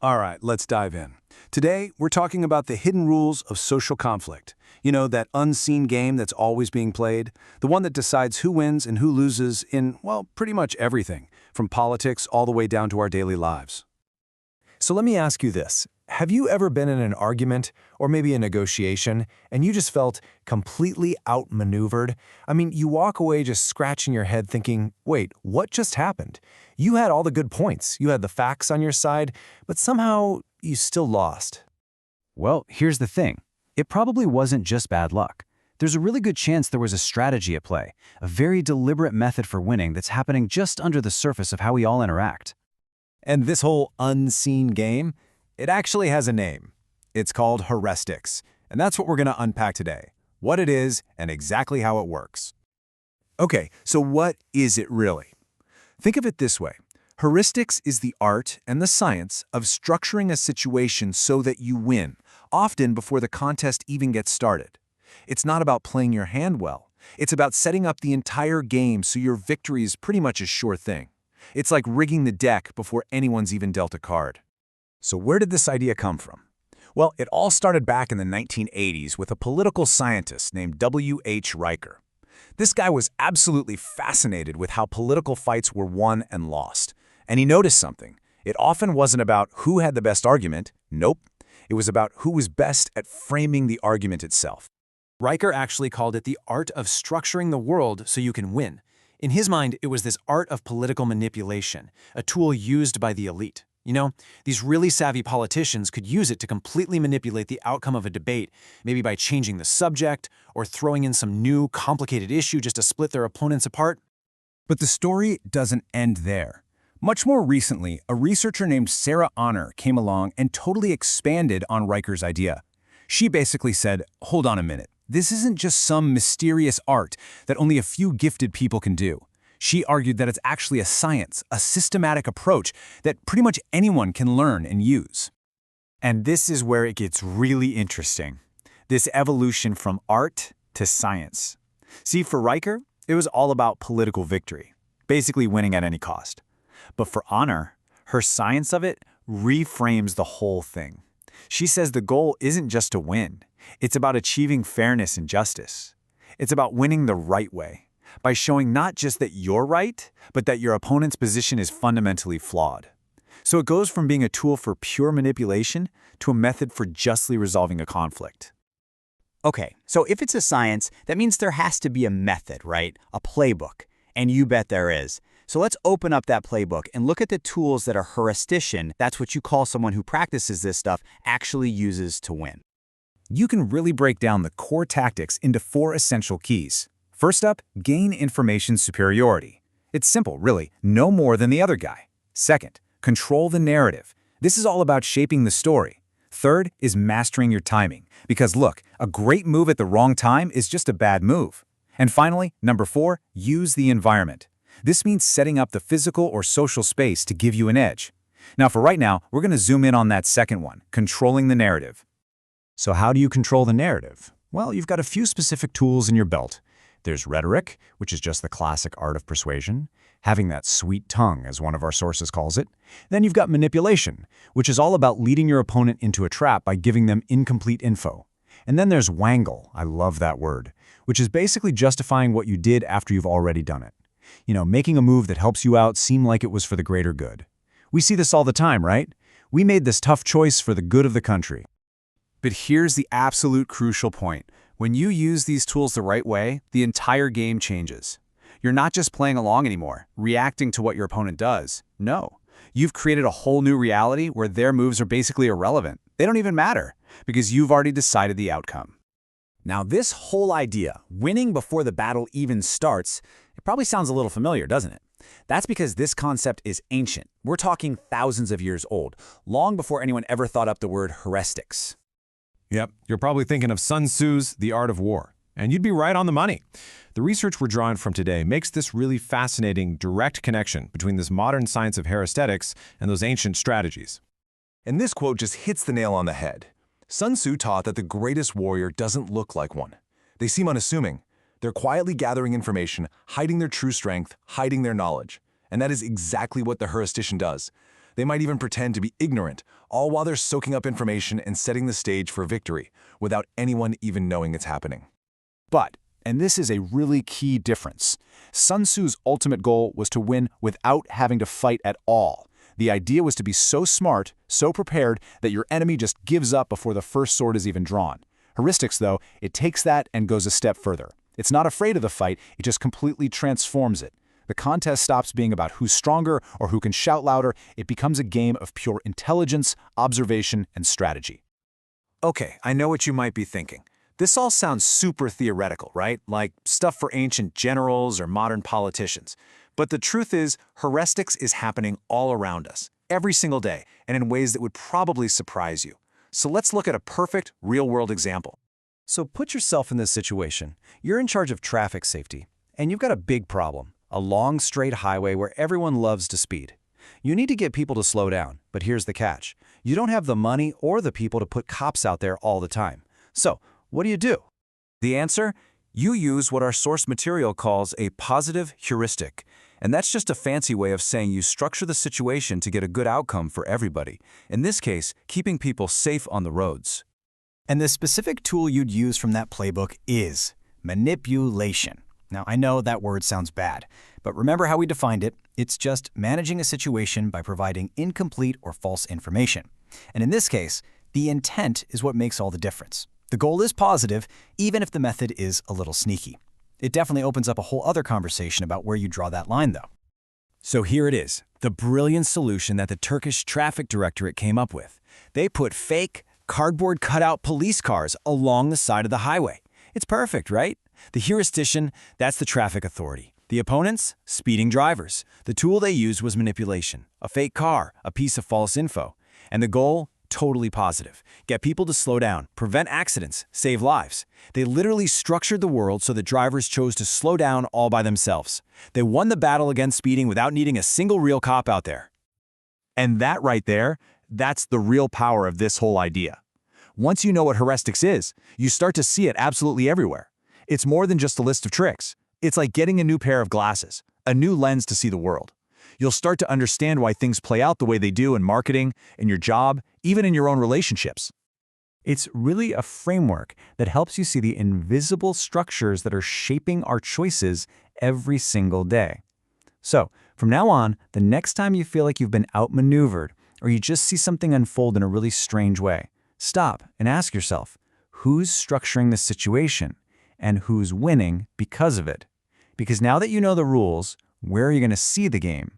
All right, let's dive in. Today, we're talking about the hidden rules of social conflict. You know, that unseen game that's always being played, the one that decides who wins and who loses in, well, pretty much everything, from politics all the way down to our daily lives. So let me ask you this. Have you ever been in an argument, or maybe a negotiation, and you just felt completely outmaneuvered? I mean, you walk away just scratching your head thinking, wait, what just happened? You had all the good points, you had the facts on your side, but somehow you still lost. Well, here's the thing. It probably wasn't just bad luck. There's a really good chance there was a strategy at play, a very deliberate method for winning that's happening just under the surface of how we all interact. And this whole unseen game, it actually has a name. It's called Heresthetics, and that's what we're going to unpack today. What it is and exactly how it works. Okay, so what is it really? Think of it this way. Heuristics is the art and the science of structuring a situation so that you win, often before the contest even gets started. It's not about playing your hand well. It's about setting up the entire game so your victory is pretty much a sure thing. It's like rigging the deck before anyone's even dealt a card. So where did this idea come from? Well, it all started back in the 1980s with a political scientist named W.H. Riker. This guy was absolutely fascinated with how political fights were won and lost. And he noticed something. It often wasn't about who had the best argument. Nope. It was about who was best at framing the argument itself. Riker actually called it the art of structuring the world so you can win. In his mind, it was this art of political manipulation, a tool used by the elite. You know, these really savvy politicians could use it to completely manipulate the outcome of a debate, maybe by changing the subject or throwing in some new, complicated issue just to split their opponents apart. But the story doesn't end there. Much more recently, a researcher named Sarah Honor came along and totally expanded on Riker's idea. She basically said, hold on a minute. This isn't just some mysterious art that only a few gifted people can do. She argued that it's actually a science, a systematic approach that pretty much anyone can learn and use. And this is where it gets really interesting. This evolution from art to science. See, for Riker, it was all about political victory, basically winning at any cost. But for Honor, her science of it reframes the whole thing. She says the goal isn't just to win. It's about achieving fairness and justice. It's about winning the right way, by showing not just that you're right, but that your opponent's position is fundamentally flawed. So it goes from being a tool for pure manipulation to a method for justly resolving a conflict. Okay, so if it's a science, that means there has to be a method, right? A playbook. And you bet there is. So let's open up that playbook and look at the tools that a heuristician, that's what you call someone who practices this stuff, actually uses to win. You can really break down the core tactics into 4 essential keys. First up, gain information superiority. It's simple, really, no more than the other guy. Second, control the narrative. This is all about shaping the story. Third is mastering your timing, because look, a great move at the wrong time is just a bad move. And finally, number 4, use the environment. This means setting up the physical or social space to give you an edge. Now, for right now, we're going to zoom in on that second one, controlling the narrative. So how do you control the narrative? Well, you've got a few specific tools in your belt. There's rhetoric, which is just the classic art of persuasion, having that sweet tongue, as one of our sources calls it. Then you've got manipulation, which is all about leading your opponent into a trap by giving them incomplete info. And then there's wangle, I love that word, which is basically justifying what you did after you've already done it. You know, making a move that helps you out seem like it was for the greater good. We see this all the time, right? We made this tough choice for the good of the country. But here's the absolute crucial point. When you use these tools the right way, the entire game changes. You're not just playing along anymore, reacting to what your opponent does. No. You've created a whole new reality where their moves are basically irrelevant. They don't even matter, because you've already decided the outcome. Now, this whole idea, winning before the battle even starts, it probably sounds a little familiar, doesn't it? That's because this concept is ancient. We're talking thousands of years old, long before anyone ever thought up the word heuristics. Yep, you're probably thinking of Sun Tzu's The Art of War. And you'd be right on the money. The research we're drawing from today makes this really fascinating direct connection between this modern science of heresthetics and those ancient strategies. And this quote just hits the nail on the head. Sun Tzu taught that the greatest warrior doesn't look like one. They seem unassuming. They're quietly gathering information, hiding their true strength, hiding their knowledge. And that is exactly what the heuristician does. They might even pretend to be ignorant, all while they're soaking up information and setting the stage for victory, without anyone even knowing it's happening. But, and this is a really key difference, Sun Tzu's ultimate goal was to win without having to fight at all. The idea was to be so smart, so prepared, that your enemy just gives up before the first sword is even drawn. Heuristics, though, it takes that and goes a step further. It's not afraid of the fight, it just completely transforms it. The contest stops being about who's stronger or who can shout louder. It becomes a game of pure intelligence, observation, and strategy. Okay, I know what you might be thinking. This all sounds super theoretical, right? Like stuff for ancient generals or modern politicians. But the truth is, heuristics is happening all around us, every single day, and in ways that would probably surprise you. So let's look at a perfect, real-world example. So put yourself in this situation. You're in charge of traffic safety, and you've got a big problem, a long, straight highway where everyone loves to speed. You need to get people to slow down, but here's the catch. You don't have the money or the people to put cops out there all the time. So, what do? The answer? You use what our source material calls a positive heuristic. And that's just a fancy way of saying you structure the situation to get a good outcome for everybody. In this case, keeping people safe on the roads. And the specific tool you'd use from that playbook is manipulation. Now, I know that word sounds bad, but remember how we defined it. It's just managing a situation by providing incomplete or false information. And in this case, the intent is what makes all the difference. The goal is positive, even if the method is a little sneaky. It definitely opens up a whole other conversation about where you draw that line, though. So here it is, the brilliant solution that the Turkish Traffic Directorate came up with. They put fake, cardboard cutout police cars along the side of the highway. It's perfect, right? The heuristician, that's the traffic authority. The opponents, speeding drivers. The tool they used was manipulation, a fake car, a piece of false info. And the goal? Totally positive. Get people to slow down, prevent accidents, save lives. They literally structured the world so that drivers chose to slow down all by themselves. They won the battle against speeding without needing a single real cop out there. And that right there, that's the real power of this whole idea. Once you know what heuristics is, you start to see it absolutely everywhere. It's more than just a list of tricks. It's like getting a new pair of glasses, a new lens to see the world. You'll start to understand why things play out the way they do in marketing, in your job, even in your own relationships. It's really a framework that helps you see the invisible structures that are shaping our choices every single day. So, from now on, the next time you feel like you've been outmaneuvered or you just see something unfold in a really strange way, stop and ask yourself, who's structuring this situation and who's winning because of it? Because now that you know the rules, where are you going to see the game